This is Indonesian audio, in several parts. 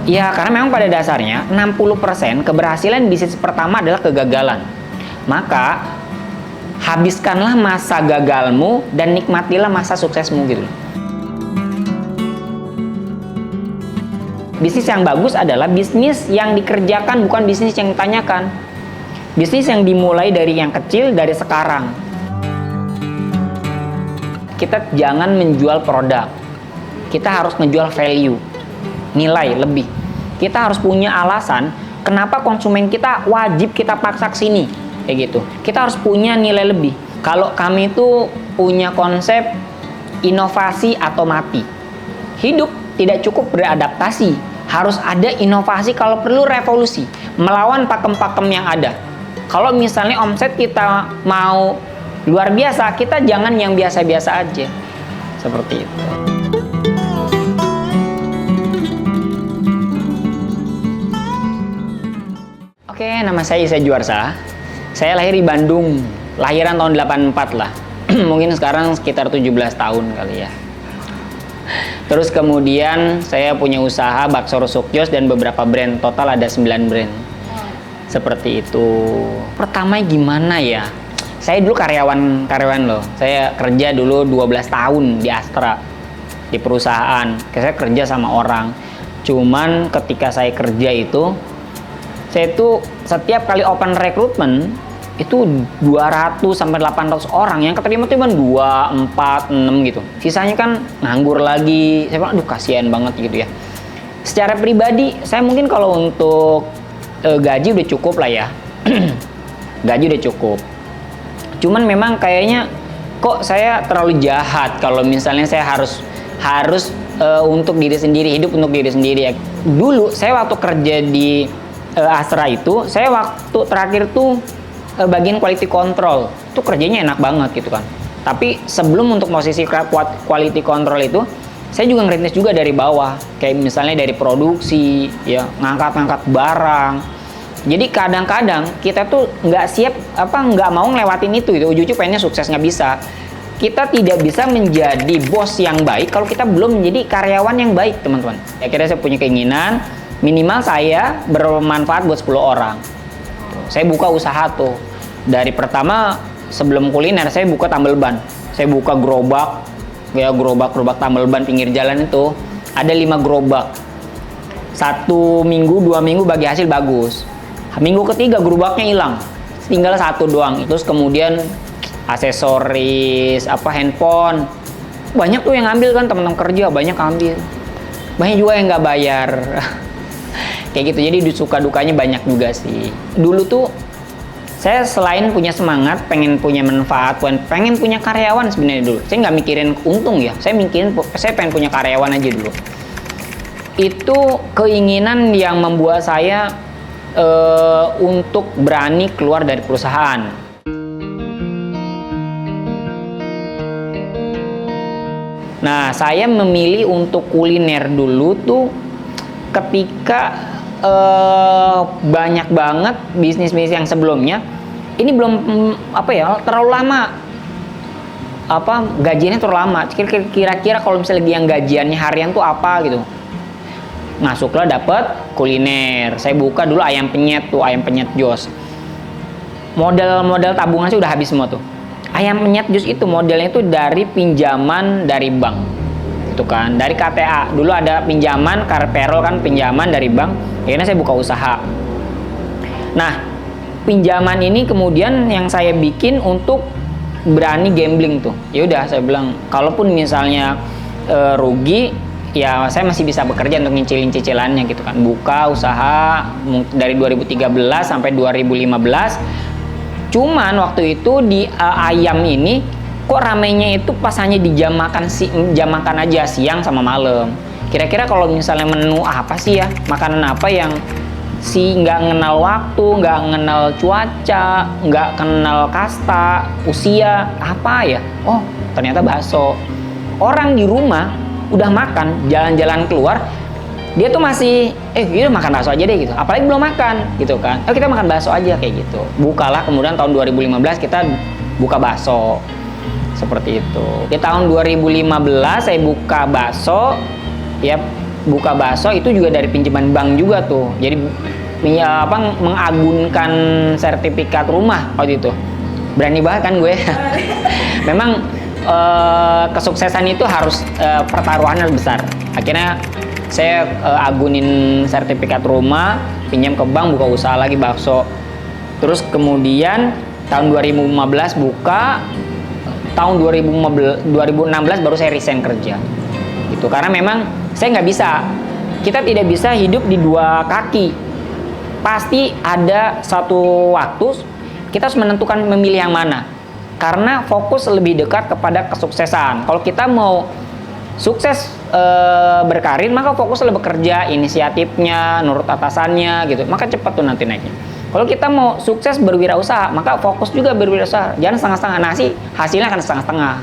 Ya, karena memang pada dasarnya 60% keberhasilan bisnis pertama adalah kegagalan. Maka habiskanlah masa gagalmu dan nikmatilah masa suksesmu gitu. Bisnis yang bagus adalah bisnis yang dikerjakan, bukan bisnis yang ditanyakan. Bisnis yang dimulai dari yang kecil, dari sekarang. Kita jangan menjual produk. Kita harus menjual value, nilai lebih. Kita harus punya alasan kenapa konsumen kita wajib kita paksa ke sini, kayak gitu. Kita harus punya nilai lebih. Kalau kami itu punya konsep inovasi atau mati. Hidup tidak cukup beradaptasi, harus ada inovasi, kalau perlu revolusi, melawan pakem-pakem yang ada. Kalau misalnya omset kita mau luar biasa, kita jangan yang biasa-biasa aja. Seperti itu. Oke, nama saya Isa Juarsa. Saya lahir di Bandung, lahiran tahun 84 lah. Mungkin sekarang sekitar 17 tahun kali ya. Terus kemudian saya punya usaha bakso rusuk Yos dan beberapa brand, total ada 9 brand. Seperti itu. Pertama gimana ya? Saya dulu karyawan loh. Saya kerja dulu 12 tahun di Astra, di perusahaan. Saya kerja sama orang. Cuman ketika saya kerja itu, saya itu setiap kali open recruitment itu 200 sampai 800 orang, yang keterima tuh cuma 2, 4, 6 gitu. Sisanya kan nganggur lagi. Saya bilang, aduh kasihan banget gitu ya. Secara pribadi, saya mungkin kalau untuk gaji udah cukup lah ya. Gaji udah cukup. Cuman memang kayaknya kok saya terlalu jahat kalau misalnya saya harus untuk diri sendiri, hidup untuk diri sendiri. Dulu saya waktu kerja di Astra itu, saya waktu terakhir tuh bagian quality control, itu kerjanya enak banget gitu kan. Tapi sebelum untuk posisi quality control itu, saya juga ngerintis juga dari bawah, kayak misalnya dari produksi, ya ngangkat barang. Jadi kadang-kadang kita tuh nggak mau ngelewatin itu, ujung-ujung pengennya sukses, nggak bisa. Kita tidak bisa menjadi bos yang baik kalau kita belum menjadi karyawan yang baik, teman-teman. Akhirnya saya punya keinginan, minimal saya bermanfaat buat 10 orang. Saya buka usaha tuh. Dari pertama sebelum kuliner saya buka tambal ban. Saya buka gerobak, ya gerobak tambal ban pinggir jalan itu. Ada 5 gerobak. 1 minggu, 2 minggu bagi hasil bagus. Minggu ketiga gerobaknya hilang. Tinggal 1 doang. Terus kemudian aksesoris, handphone. Banyak tuh yang ngambil kan, teman-teman kerja banyak ambil. Banyak juga yang nggak bayar. Kayak gitu, jadi suka dukanya banyak juga sih. Dulu tuh saya selain punya semangat, pengen punya manfaat, pengen punya karyawan sebenarnya dulu. Saya nggak mikirin untung ya, saya pengen punya karyawan aja dulu. Itu keinginan yang membuat saya untuk berani keluar dari perusahaan. Nah, saya memilih untuk kuliner dulu tuh ketika banyak banget bisnis-bisnis yang sebelumnya ini belum terlalu lama, gajiannya terlalu lama. Kira-kira kalau misalnya yang gajiannya harian tuh apa gitu, masuklah dapat kuliner. Saya buka dulu ayam penyet Jos. Modal tabungan sih udah habis semua tuh. Ayam penyet Jos itu modelnya itu dari pinjaman dari bank, itu kan, dari KTA. Dulu ada pinjaman, payroll kan, pinjaman dari bank. Akhirnya saya buka usaha. Nah, pinjaman ini kemudian yang saya bikin untuk berani gambling tuh. Ya udah, saya bilang kalaupun misalnya rugi, ya saya masih bisa bekerja untuk nyicilin cicilannya gitu kan. Buka usaha dari 2013 sampai 2015. Cuman waktu itu di ayam ini kok ramenya itu pas hanya di jam makan aja, siang sama malam. Kira-kira kalau misalnya menu apa sih ya, makanan apa yang nggak kenal waktu, nggak kenal cuaca, nggak kenal kasta, usia, apa ya? Oh, ternyata bakso. Orang di rumah udah makan, jalan-jalan keluar, dia tuh masih, yaudah makan bakso aja deh gitu. Apalagi belum makan gitu kan. Kita makan bakso aja kayak gitu. Bukalah kemudian tahun 2015 kita buka bakso. Seperti itu. Di tahun 2015 saya buka bakso, ya buka bakso itu juga dari pinjaman bank juga tuh. Jadi mengagunkan sertifikat rumah waktu itu. Berani banget kan gue. Memang kesuksesan itu harus pertaruhannya besar. Akhirnya saya agunin sertifikat rumah, pinjam ke bank, buka usaha lagi bakso. Terus kemudian tahun 2015 buka, tahun 2016 baru saya resign kerja. Gitu. Karena memang saya nggak bisa, kita tidak bisa hidup di dua kaki. Pasti ada satu waktu kita harus menentukan memilih yang mana. Karena fokus lebih dekat kepada kesuksesan. Kalau kita mau sukses berkarir, maka fokuslah bekerja, inisiatifnya, nurut atasannya gitu, maka cepat tuh nanti naiknya. Kalau kita mau sukses berwirausaha, maka fokus juga berwirausaha, jangan setengah-setengah. Nasi hasilnya akan setengah-setengah.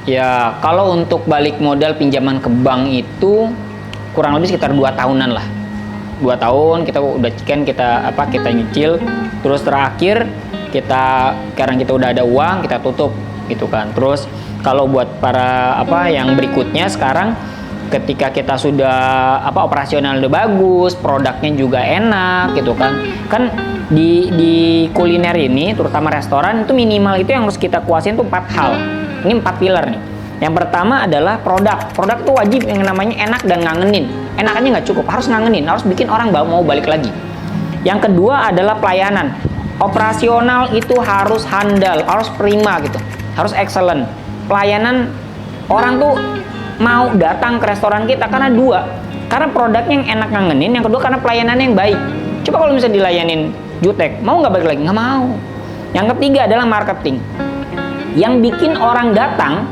Ya, kalau untuk balik modal pinjaman ke bank itu kurang lebih sekitar 2 tahunan lah. 2 tahun kita udah kita nyicil, terus terakhir sekarang kita udah ada uang, kita tutup gitu kan. Terus kalau buat para yang berikutnya sekarang, ketika kita sudah operasional udah bagus, produknya juga enak gitu kan. Kan di kuliner ini, terutama restoran itu minimal itu yang harus kita kuasain tuh 4 hal. Ini 4 pilar nih. Yang pertama adalah produk. Produk tuh wajib yang namanya enak dan ngangenin. Enak aja nggak cukup, harus ngangenin, harus bikin orang mau balik lagi. Yang kedua adalah pelayanan. Operasional itu harus handal, harus prima gitu, harus excellent. Pelayanan, orang tuh mau datang ke restoran kita karena 2, karena produknya yang enak ngangenin, yang kedua karena pelayanannya yang baik. Coba kalau misalnya dilayanin jutek, mau nggak balik lagi? Nggak mau. Yang ketiga adalah marketing. Yang bikin orang datang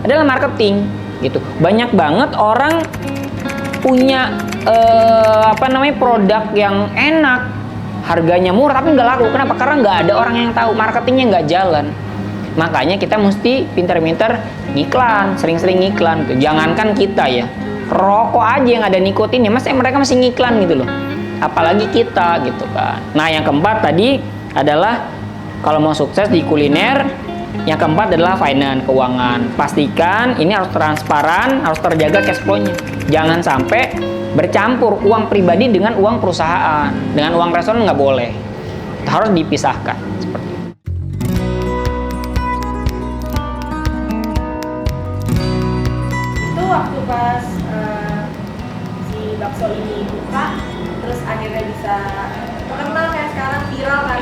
adalah marketing gitu. Banyak banget orang punya produk yang enak, harganya murah tapi nggak laku. Kenapa? Karena nggak ada orang yang tahu, marketingnya nggak jalan. Makanya kita mesti pinter-pinter ngiklan, sering-sering ngiklan gitu. Jangankan kita ya, rokok aja yang ada nikotinnya, mereka masih ngiklan gitu loh. Apalagi kita gitu kan. Nah, yang keempat tadi adalah kalau mau sukses di kuliner, yang keempat adalah finance, keuangan. Pastikan ini harus transparan, harus terjaga cash flow-nya. Jangan sampai bercampur uang pribadi dengan uang perusahaan, dengan uang restoran nggak boleh. Harus dipisahkan. Seperti itu. Itu waktu pas si bakso ini buka, terus akhirnya bisa terkenal kayak sekarang, viral kan?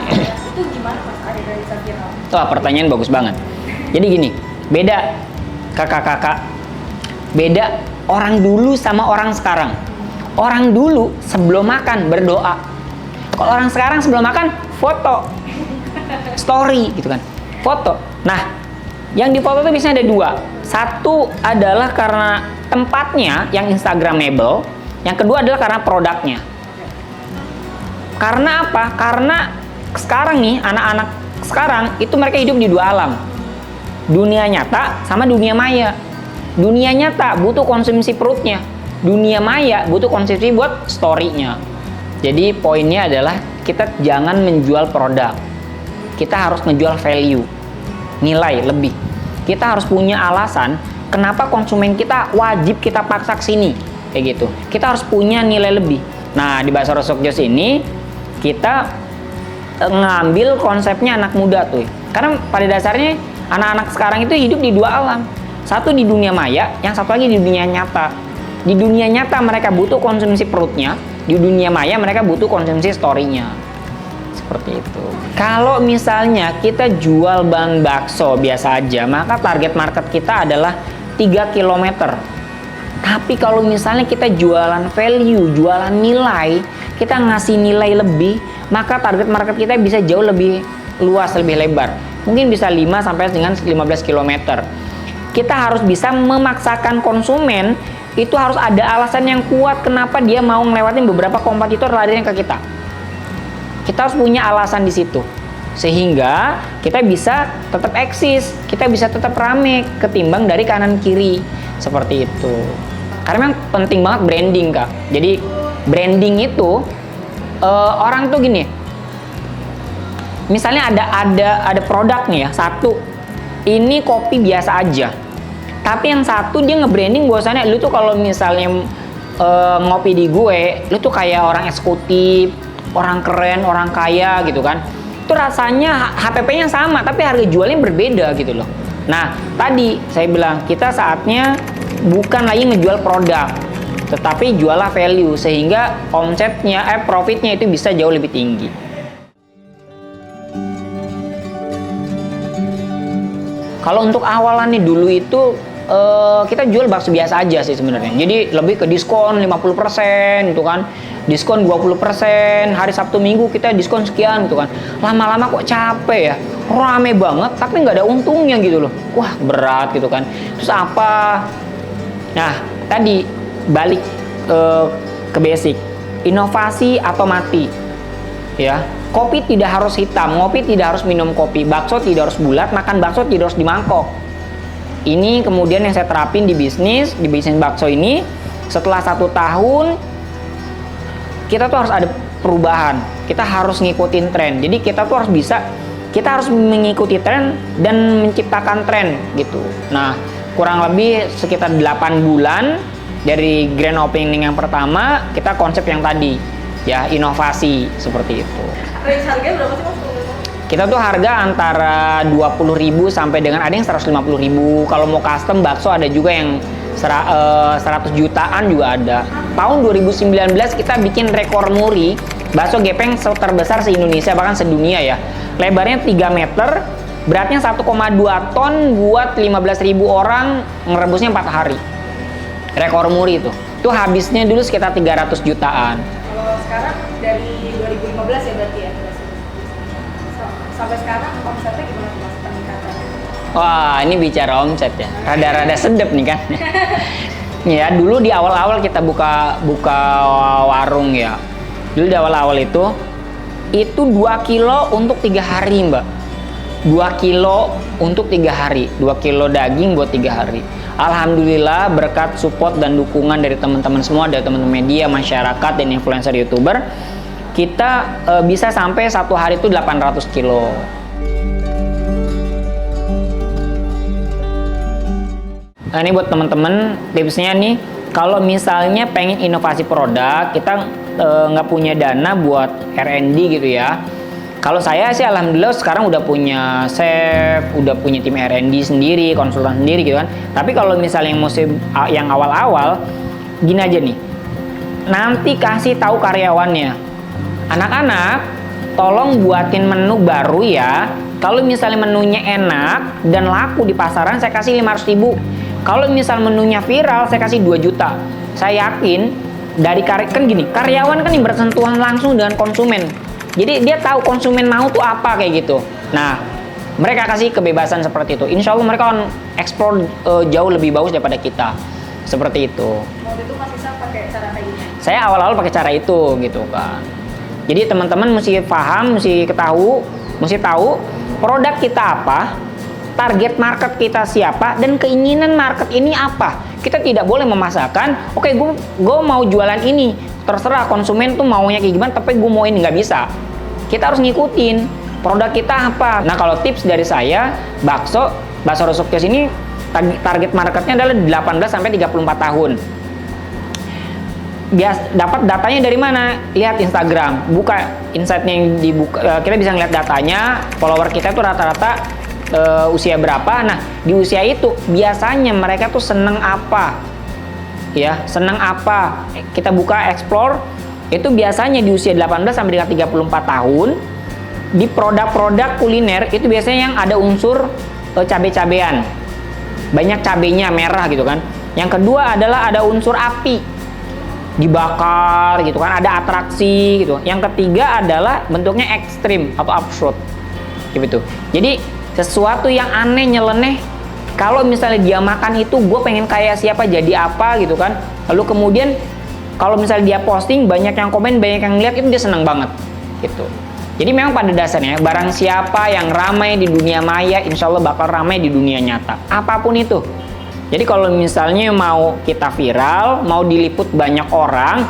Itu gimana pas akhirnya bisa viral? Wah, pertanyaan bagus banget. Jadi gini, beda kakak-kakak, beda orang dulu sama orang sekarang. Orang dulu sebelum makan berdoa. Kalau orang sekarang sebelum makan foto, story gitu kan, foto. Nah, yang di foto itu biasanya ada 2. Satu adalah karena tempatnya yang instagramable, yang kedua adalah karena produknya. Karena apa? Karena sekarang nih anak-anak sekarang itu mereka hidup di 2 alam. Dunia nyata sama dunia maya. Dunia nyata butuh konsumsi perutnya. Dunia maya butuh konsumsi buat story-nya. Jadi poinnya adalah kita jangan menjual produk. Kita harus ngejual value, nilai lebih. Kita harus punya alasan kenapa konsumen kita wajib kita paksa ke sini, kayak gitu. Kita harus punya nilai lebih. Nah, di Bakso Resok Jos ini kita ngambil konsepnya anak muda tuh. Karena pada dasarnya anak-anak sekarang itu hidup di 2 alam. Satu di dunia maya, yang satu lagi di dunia nyata. Di dunia nyata mereka butuh konsumsi perutnya, di dunia maya mereka butuh konsumsi story-nya. Seperti itu. Kalau misalnya kita jual bahan bakso biasa aja, maka target market kita adalah 3 km. Tapi kalau misalnya kita jualan value, jualan nilai, kita ngasih nilai lebih, maka target market kita bisa jauh lebih luas, lebih lebar. Mungkin bisa 5 sampai dengan 15 km. Kita harus bisa memaksakan konsumen, itu harus ada alasan yang kuat kenapa dia mau ngelewatin beberapa kompetitor larinya ke kita. Kita harus punya alasan di situ. Sehingga kita bisa tetap eksis, kita bisa tetap rame ketimbang dari kanan kiri. Seperti itu. Karena memang penting banget branding, Kak. Jadi branding itu orang tuh gini. Misalnya ada produk nih ya, satu. Ini kopi biasa aja. Tapi yang satu dia nge-branding bahwasannya lu tuh kalau misalnya ngopi di gue, lu tuh kayak orang eksekutif, orang keren, orang kaya gitu kan. Itu rasanya HPP-nya sama, tapi harga jualnya berbeda gitu loh. Nah, tadi saya bilang kita saatnya bukan lagi ngejual produk, tetapi jualah value sehingga omsetnya, profitnya itu bisa jauh lebih tinggi. Kalau untuk awalan nih dulu itu kita jual bakso biasa aja sih sebenarnya. Jadi lebih ke diskon 50% gitu kan. Diskon 20%, hari Sabtu Minggu kita diskon sekian gitu kan. Lama-lama kok capek ya. Rame banget tapi nggak ada untungnya gitu loh. Wah, berat gitu kan. Terus apa? Nah, tadi balik ke basic. Inovasi atau mati. Ya. Kopi tidak harus hitam, ngopi tidak harus minum kopi, bakso tidak harus bulat, makan bakso tidak harus di mangkok. Ini kemudian yang saya terapin di bisnis bakso ini. Setelah 1 tahun, kita tuh harus ada perubahan. Kita harus ngikutin tren. Jadi kita tuh kita harus mengikuti tren dan menciptakan tren gitu. Nah, kurang lebih sekitar 8 bulan dari grand opening yang pertama, kita konsep yang tadi, ya inovasi seperti itu. Range harganya berapa sih Mas? Kita tuh harga antara 20.000 sampai dengan ada yang 150.000. Kalau mau custom bakso ada juga yang 100 jutaan juga ada. Tahun 2019 kita bikin rekor muri bakso gepeng terbesar se-Indonesia bahkan sedunia ya. Lebarnya 3 meter, beratnya 1,2 ton buat 15.000 orang, ngerebusnya 4 hari. Rekor muri itu. Itu habisnya dulu sekitar 300 jutaan. Kalau sekarang dari 2015 ya berarti ya? Sampai sekarang omsetnya gimana Mas peningkatannya? Wah, ini bicara omset ya. Rada-rada sedep nih kan. Ya, dulu di awal-awal kita buka warung ya. Dulu di awal-awal itu 2 kilo untuk 3 hari, Mbak. 2 kilo untuk 3 hari. 2 kilo daging buat 3 hari. Alhamdulillah berkat support dan dukungan dari teman-teman semua, dari teman-teman media, masyarakat, dan influencer YouTuber, kita bisa sampai 1 hari itu 800 kilo. Nah, ini buat teman-teman tipsnya nih, kalau misalnya pengen inovasi produk, kita nggak punya dana buat R&D gitu ya. Kalau saya sih alhamdulillah sekarang udah punya chef, udah punya tim R&D sendiri, konsultan sendiri gitu kan. Tapi kalau misalnya yang awal-awal, gini aja nih, nanti kasih tahu karyawannya. Anak-anak, tolong buatin menu baru ya. Kalau misalnya menunya enak dan laku di pasaran, saya kasih 500.000. Kalau misal menunya viral, saya kasih 2 juta. Saya yakin dari karyawan kan yang bersentuhan langsung dengan konsumen. Jadi dia tahu konsumen mau tuh apa kayak gitu. Nah, mereka kasih kebebasan seperti itu. Insya Allah mereka akan explore jauh lebih bagus daripada kita. Seperti itu. Waktu itu Mas Isa pakai cara kayak gini? Saya awal-awal pakai cara itu gitu kan. Jadi teman-teman mesti paham, mesti tahu produk kita apa, target market kita siapa, dan keinginan market ini apa. Kita tidak boleh memasakkan, oke, gue mau jualan ini, terserah konsumen tuh maunya kayak gimana, tapi gue mau ini, nggak bisa. Kita harus ngikutin produk kita apa. Nah, kalau tips dari saya, bakso Rusuk Kios ini target marketnya adalah 18 sampai 34 tahun. Dapat datanya dari mana? Lihat Instagram, buka insight-nya yang dibuka, kita bisa ngeliat datanya, follower kita tuh rata-rata usia berapa. Nah, di usia itu biasanya mereka tuh seneng apa, ya, seneng apa. Kita buka explore, itu biasanya di usia 18 sampai dengan 34 tahun, di produk-produk kuliner itu biasanya yang ada unsur cabe-cabean, banyak cabenya merah gitu kan. Yang kedua adalah ada unsur api, dibakar gitu kan, ada atraksi gitu. Yang ketiga adalah bentuknya ekstrim atau absurd gitu. Jadi sesuatu yang aneh, nyeleneh, kalau misalnya dia makan itu, gue pengen kayak siapa, jadi apa gitu kan. Lalu kemudian kalau misalnya dia posting, banyak yang komen, banyak yang lihat, itu dia senang banget gitu. Jadi memang pada dasarnya barang siapa yang ramai di dunia maya, insya Allah bakal ramai di dunia nyata, apapun itu. Jadi kalau misalnya mau kita viral, mau diliput banyak orang,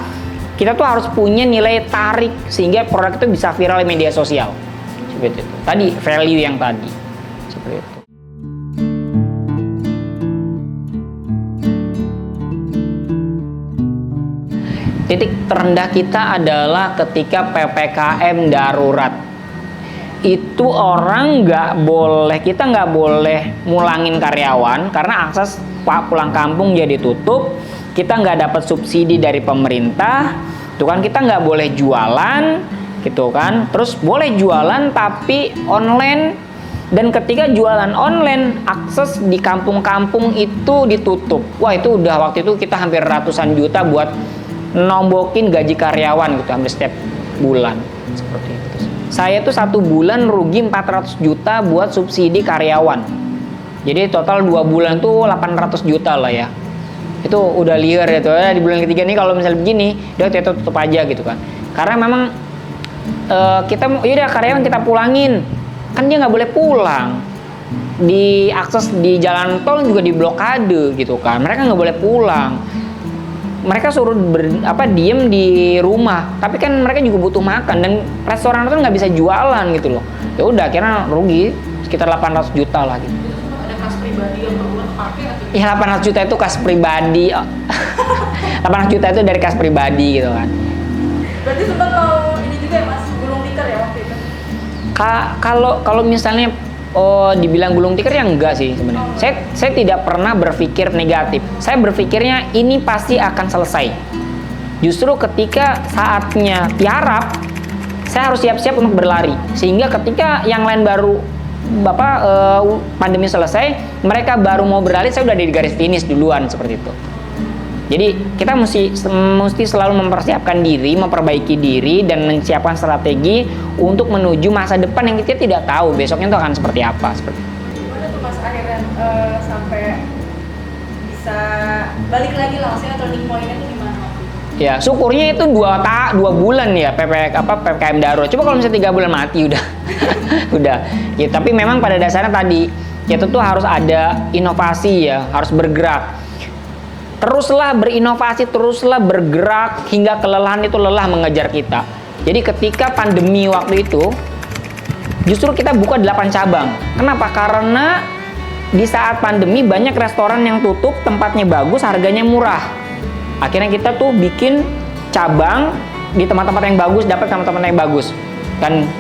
kita tuh harus punya nilai tarik sehingga produk itu bisa viral di media sosial. Seperti itu. Tadi value yang tadi. Seperti itu. Titik terendah kita adalah ketika PPKM darurat. Itu orang kita nggak boleh mulangin karyawan karena akses pulang kampung jadi tutup. Kita nggak dapat subsidi dari pemerintah, tuh kan, kita nggak boleh jualan, gitu kan. Terus boleh jualan tapi online, dan ketika jualan online akses di kampung-kampung itu ditutup. Wah, itu udah waktu itu kita hampir ratusan juta buat nombokin gaji karyawan gitu hampir setiap bulan seperti itu. Saya tuh 1 bulan rugi 400 juta buat subsidi karyawan. Jadi total 2 bulan tuh 800 juta lah ya. Itu udah liar ya tuh. Di bulan ketiga nih kalau misalnya begini, udah kita tutup aja gitu kan. Karena memang yaudah karyawan kita pulangin. Kan dia nggak boleh pulang. Di akses di jalan tol juga diblokade gitu kan. Mereka nggak boleh pulang. Mereka suruh diem di rumah, tapi kan mereka juga butuh makan, dan restoran itu nggak bisa jualan gitu loh. Ya udah, akhirnya rugi sekitar 800 juta lah gitu. Ada kas pribadi yang berulang pakai atau? Ya 800 juta itu kas pribadi. 800 juta itu dari kas pribadi gitu kan. Berarti sempat mau ini juga ya Mas, gulung tikar ya waktu itu? Kalau misalnya dibilang gulung tikar ya enggak sih sebenarnya. Saya tidak pernah berpikir negatif. Saya berpikirnya ini pasti akan selesai. Justru ketika saatnya tiarap, saya harus siap-siap untuk berlari. Sehingga ketika yang lain baru pandemi selesai, mereka baru mau berlari, saya udah di garis finish duluan seperti itu. Jadi kita mesti selalu mempersiapkan diri, memperbaiki diri, dan menyiapkan strategi untuk menuju masa depan yang kita tidak tahu besoknya itu akan seperti apa. Gimana tuh Mas akhirnya sampai bisa balik lagi lah, maksudnya turning point-nya tuh gimana? Ya, syukurnya itu 2 bulan ya PPKM darurat. Coba kalau misalnya 3 bulan mati udah. Udah. Ya, tapi memang pada dasarnya tadi kita tuh harus ada inovasi ya, harus bergerak. Teruslah berinovasi, teruslah bergerak hingga kelelahan itu lelah mengejar kita. Jadi ketika pandemi waktu itu, justru kita buka 8 cabang. Kenapa? Karena di saat pandemi banyak restoran yang tutup, tempatnya bagus, harganya murah. Akhirnya kita tuh bikin cabang di tempat-tempat yang bagus, dapat tempat-tempat yang bagus. Dan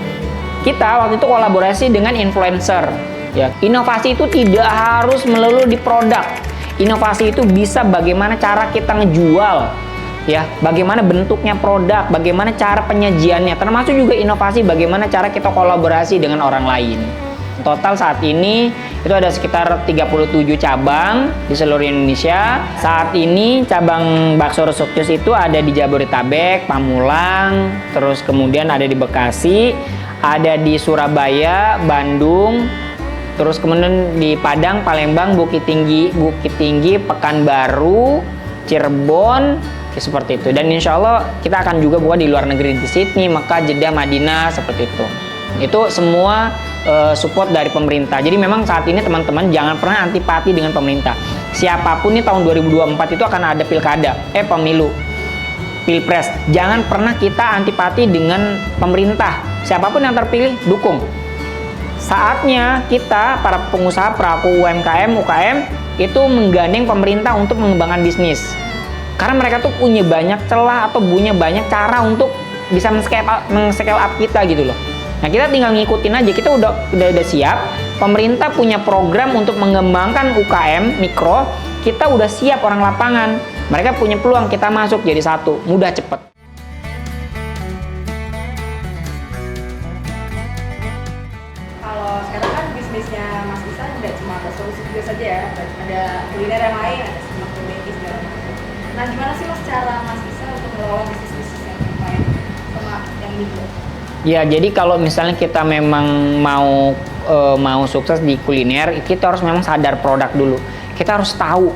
kita waktu itu kolaborasi dengan influencer. Ya, inovasi itu tidak harus melulu di produk. Inovasi itu bisa bagaimana cara kita ngejual, ya, bagaimana bentuknya produk, bagaimana cara penyajiannya, termasuk juga inovasi bagaimana cara kita kolaborasi dengan orang lain. Total saat ini itu ada sekitar 37 cabang di seluruh Indonesia. Saat ini cabang bakso Resukjus itu ada di Jabodetabek, Pamulang, terus kemudian ada di Bekasi, ada di Surabaya, Bandung, terus kemudian di Padang, Palembang, Bukit Tinggi, Pekanbaru, Cirebon, ya seperti itu. Dan insya Allah kita akan juga buat di luar negeri, di Sydney, Mekah, Jeddah, Madinah, seperti itu. Itu semua support dari pemerintah. Jadi memang saat ini teman-teman jangan pernah antipati dengan pemerintah. Siapapun nih tahun 2024 itu akan ada pilkada, pemilu, pilpres. Jangan pernah kita antipati dengan pemerintah. Siapapun yang terpilih, dukung. Saatnya kita, para pengusaha, pelaku UMKM, UKM, itu menggandeng pemerintah untuk mengembangkan bisnis. Karena mereka tuh punya banyak celah atau punya banyak cara untuk bisa men-scale up kita gitu loh. Nah, kita tinggal ngikutin aja, kita udah siap. Pemerintah punya program untuk mengembangkan UKM, mikro, kita udah siap orang lapangan. Mereka punya peluang, kita masuk jadi satu, mudah cepet. Bisnisnya Mas Isa tidak cuma bakso Resukjus saja ya, ada kuliner yang lain, ada sama komedi segala macam. Nah, gimana sih Mas cara Mas Isa untuk mengelola bisnis yang lain sama yang gitu? Ya, jadi kalau misalnya kita memang mau sukses di kuliner, kita harus memang sadar produk dulu. Kita harus tahu,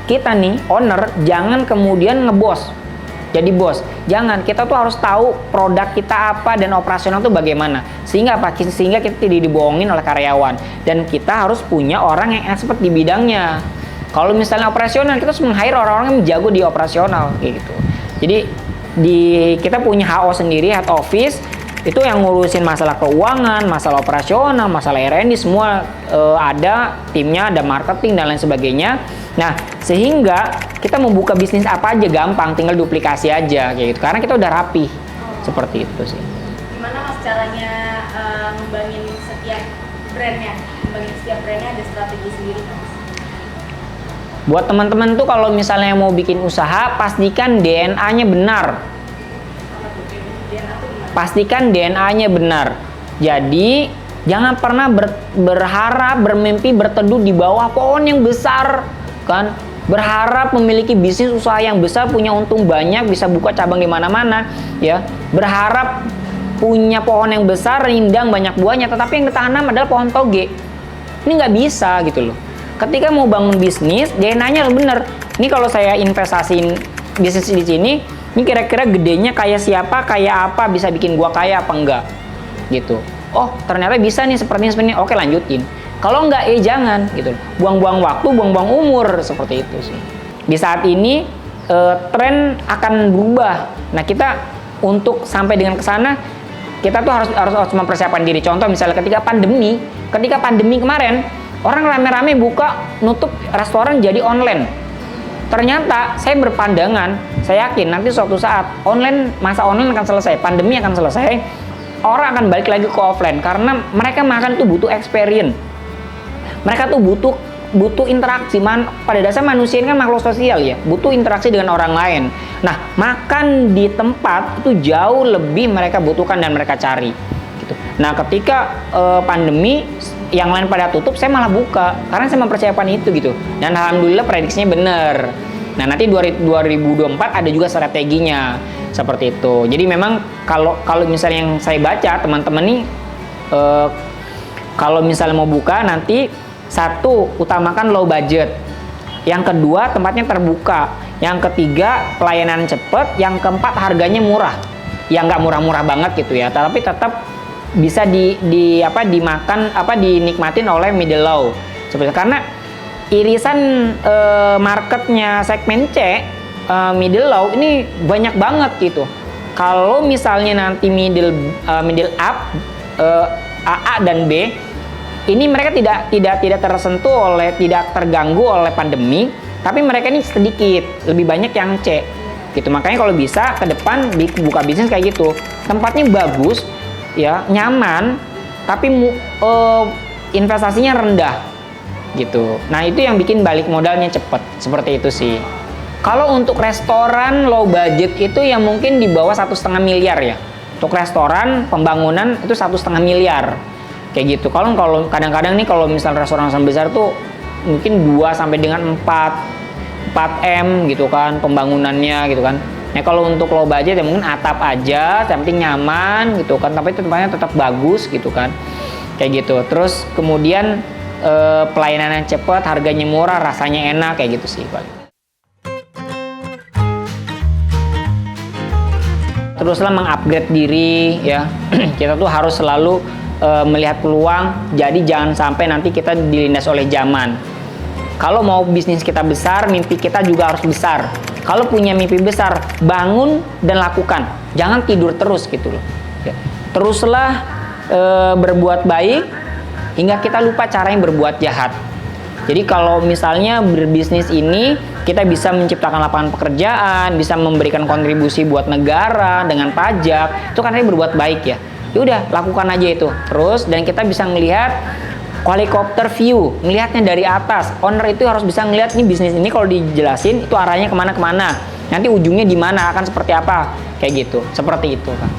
kita nih owner jangan kemudian ngebos. Jadi bos, jangan. Kita tuh harus tahu produk kita apa dan operasional tuh bagaimana. Sehingga apa? Sehingga kita tidak dibohongin oleh karyawan. Dan kita harus punya orang yang expert di bidangnya. Kalau misalnya operasional, kita harus meng-hire orang-orang yang jago di operasional, kayak gitu. Jadi kita punya HO sendiri, head office. Itu yang ngurusin masalah keuangan, masalah operasional, masalah R&D semua ada timnya, ada marketing dan lain sebagainya. Nah, sehingga kita membuka bisnis apa aja gampang, tinggal duplikasi aja kayak gitu. Karena kita udah rapi. Seperti itu sih. Gimana Mas caranya ngembangin setiap brandnya? Ngembangin setiap brandnya ada strategi sendiri kan? Mas? Buat teman-teman tuh kalau misalnya mau bikin usaha, pastikan DNA-nya benar. DNA tuh gimana? Pastikan DNA-nya benar. Jadi jangan pernah berharap, bermimpi, berteduh di bawah pohon yang besar, kan? Berharap memiliki bisnis usaha yang besar, punya untung banyak, bisa buka cabang di mana-mana, ya. Berharap punya pohon yang besar, rindang, banyak buahnya, tetapi yang ditanam adalah pohon toge. Ini nggak bisa gitu loh. Ketika mau bangun bisnis, DNA-nya harus bener. Ini kalau saya investasiin bisnis di sini, ini kira-kira gedenya kayak siapa, kayak apa, bisa bikin gua kaya apa enggak, gitu. Oh, ternyata bisa nih seperti ini. Oke, lanjutin. Kalau enggak, jangan gitu. Buang-buang waktu, buang-buang umur, seperti itu sih. Di saat ini tren akan berubah. Nah, kita untuk sampai dengan ke sana, kita tuh harus mempersiapkan diri. Contoh misalnya ketika pandemi kemarin, orang rame-rame buka nutup restoran jadi online. Ternyata saya berpandangan, saya yakin nanti suatu saat masa online akan selesai, pandemi akan selesai, orang akan balik lagi ke offline karena mereka makan tuh butuh experience. Mereka tuh butuh interaksi. Pada dasar manusia ini kan makhluk sosial ya, butuh interaksi dengan orang lain. Nah, makan di tempat itu jauh lebih mereka butuhkan dan mereka cari. Gitu. Nah, ketika pandemi yang lain pada tutup, saya malah buka karena saya mempersiapkan itu gitu. Dan alhamdulillah prediksinya benar. Nah, nanti 2024 ada juga strateginya seperti itu. Jadi memang kalau misalnya yang saya baca teman-teman nih, kalau misalnya mau buka nanti, satu, utamakan low budget. Yang kedua, tempatnya terbuka. Yang ketiga, pelayanan cepat. Yang keempat, harganya murah. Ya nggak murah-murah banget gitu ya, tapi tetap bisa dinikmatin oleh middle low. Seperti karena irisan marketnya segmen C, middle low ini banyak banget gitu. Kalau misalnya nanti middle up, AA dan B, ini mereka tidak tersentuh tidak terganggu oleh pandemi, tapi mereka ini sedikit lebih banyak yang C gitu. Makanya kalau bisa ke depan buka bisnis kayak gitu, tempatnya bagus ya, nyaman, tapi investasinya rendah gitu. Nah, itu yang bikin balik modalnya cepet, seperti itu sih. Kalau untuk restoran low budget itu yang mungkin di bawah 1,5 miliar ya. Untuk restoran pembangunan itu 1,5 miliar. Kayak gitu. Kalau kadang-kadang nih kalau misal restoran besar tuh mungkin 2 sampai dengan 4 M gitu kan pembangunannya gitu kan. Nah, kalau untuk low budget ya mungkin atap aja, yang penting nyaman gitu kan, tapi tempatnya tetap bagus gitu kan. Kayak gitu. Terus kemudian pelayanan yang cepat, harganya murah, rasanya enak kayak gitu sih. Teruslah mengupgrade diri ya. Kita tuh harus selalu melihat peluang, jadi jangan sampai nanti kita dilindas oleh zaman. Kalau mau bisnis kita besar, mimpi kita juga harus besar. Kalau punya mimpi besar, bangun dan lakukan. Jangan tidur terus gitu loh. Ya. Teruslah berbuat baik hingga kita lupa cara yang berbuat jahat. Jadi kalau misalnya berbisnis ini kita bisa menciptakan lapangan pekerjaan, bisa memberikan kontribusi buat negara dengan pajak, itu kan berbuat baik ya. Udah lakukan aja itu terus, dan kita bisa melihat helikopter view, melihatnya dari atas. Owner itu harus bisa ngelihat nih bisnis ini kalau dijelasin itu arahnya kemana-kemana, nanti ujungnya di mana, akan seperti apa, kayak gitu, seperti itu kan.